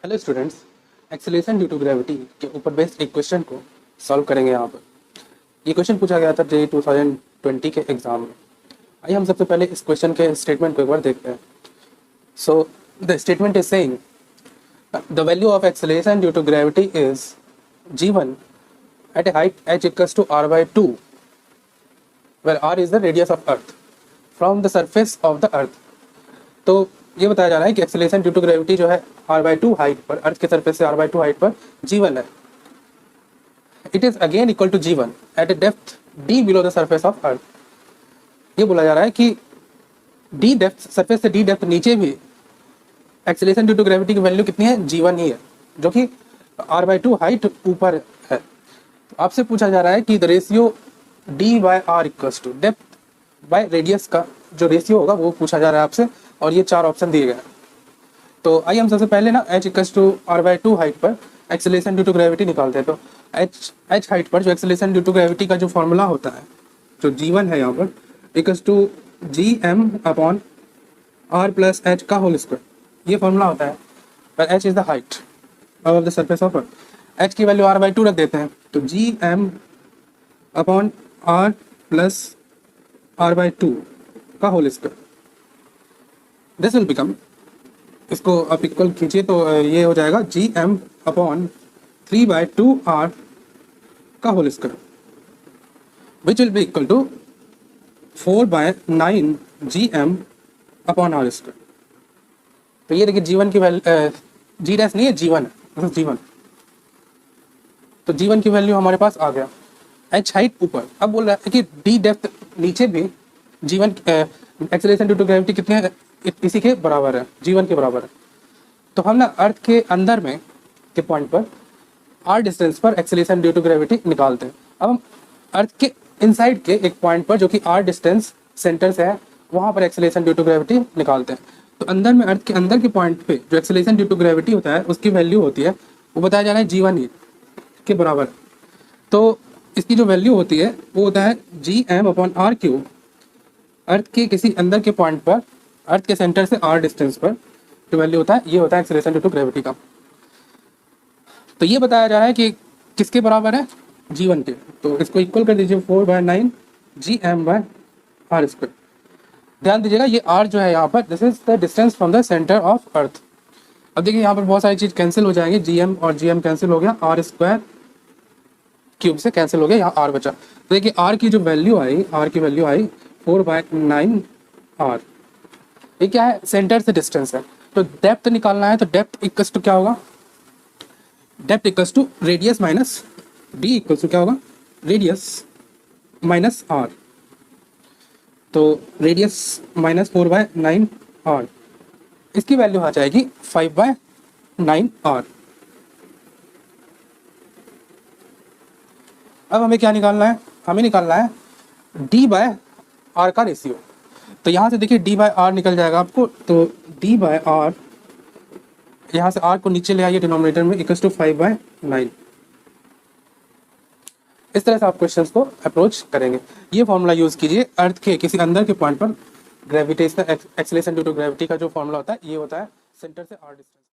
Hello students, acceleration due to gravity के ऊपर based एक क्वेश्चन को सॉल्व करेंगे यहाँ पर। ये क्वेश्चन पूछा गया था जे 2020 के एग्जाम में। आइए हम सबसे पहले इस क्वेश्चन के स्टेटमेंट को एक बार देखते हैं। So the statement is saying the value of acceleration due to gravity is g1 at a height h equals to r/2 where r is the radius of earth from the surface of the earth। तो ये बताया जा रहा है कि acceleration due to gravity जो है r/2 height पर, अर्थ के सरफेस से r/2 हाइट पर g1 है। It is again equal to g1 at a depth d below the surface of earth. ये बोला जा रहा है कि d डेप्थ, सरफेस से d डेप्थ नीचे भी एक्सेलरेशन ड्यू टू ग्रेविटी की वैल्यू कितनी है, g1 ही है, जो कि r/2 हाइट ऊपर है। तो आपसे पूछा जा रहा है कि the ratio d/r equals to depth by radius का जो रेशियो होगा वो पूछा जा रहा है आपसे, और ये चार ऑप्शन दिए गए हैं। तो आइए हम सबसे पहले ना h equals to r/2 height पर एक्सेलरेशन ड्यू टू ग्रेविटी निकालते हैं। तो h हाइट पर जो एक्सेलरेशन ड्यू टू ग्रेविटी का जो फॉर्मूला होता है, जो g1 है यहाँ पर, इक्वल्स टू gm/r+h का होल स्क्वायर, ये फॉर्मूला होता है। पर h is the height of the surface of earth. h की वैल्यू r/2 रख देते हैं, तो gm/r+r/2 का whole square, this will become, इसको आप इक्वल कीजिए तो ये हो जाएगा gm/3/2r का whole square, which will be equal to 4/9 gm/r square. तो ये देखिए g1 की वैल्यू, g डैश नहीं है, g1 है, g1। तो g1 की वैल्यू हमारे पास आ गया। h हाइट ऊपर, अब बोल रहा है कि d डेप्थ नीचे भी g1 acceleration due to gravity कितने है, इसी के बराबर है, g1 के बराबर है। तो हम ना अर्थ के अंदर में के पॉइंट पर r डिस्टेंस पर एक्सेलरेशन ड्यू टू ग्रेविटी निकालते हैं। अब हम अर्थ के इनसाइड के एक पॉइंट पर, जो कि r डिस्टेंस सेंटर से है, वहाँ पर एक्सेलरेशन ड्यू टू ग्रेविटी निकालते हैं। तो अंदर में, अर्थ के अंदर के पॉइंट पे जो एक्सेलरेशन ड्यू टू ग्रेविटी होता है, उसकी वैल्यू होती है, वो बताया जा रहा है g1 ही के बराबर। तो इसकी जो वैल्यू होती है वो होता है gm/r3, अर्थ के किसी अंदर के पॉइंट पर, अर्थ के सेंटर से r डिस्टेंस पर जो वैल्यू होता है, ये होता है एक्सेलरेशन ड्यू टू ग्रेविटी का। तो ये बताया जा रहा है कि किसके बराबर है, g1 के। तो इसको इक्वल कर दीजिए 4/9 gm/r²। ध्यान दीजिएगा, ये r जो है यहाँ पर, this is the distance from the centre of earth. अब देखिए यहाँ पर बहुत सारी चीज़ कैंसिल हो जाएंगी, gm और gm कैंसिल हो गया, r² क्यूब से कैंसिल हो गया, यहाँ r बचा। तो देखिए r की जो वैल्यू आई, r की वैल्यू आई 4/9 r। ये क्या है, सेंटर से डिस्टेंस है। तो डेप्थ निकालना है, तो डेप्थ इक्वल्स टू क्या होगा, depth equals to radius minus d equals to क्या होगा, रेडियस माइनस r। तो रेडियस माइनस 4/9 r, इसकी वैल्यू आ जाएगी 5/9 r। अब हमें क्या निकालना है, हमें निकालना है d/r का रेशियो। तो यहाँ से देखिए d/r निकल जाएगा आपको, तो d/r, यहाँ से r को नीचे ले आइए डिनोमिनेटर में, इक्वल्स टू 5/9। इस तरह से आप क्वेश्चंस को अप्रोच करेंगे। ये फॉर्मूला यूज़ कीजिए, अर्थ के किसी अंदर के पॉइंट पर gravitational acceleration due to gravity का जो फॉर्मूला होता है, ये होता है सेंटर से r डिस्टेंस।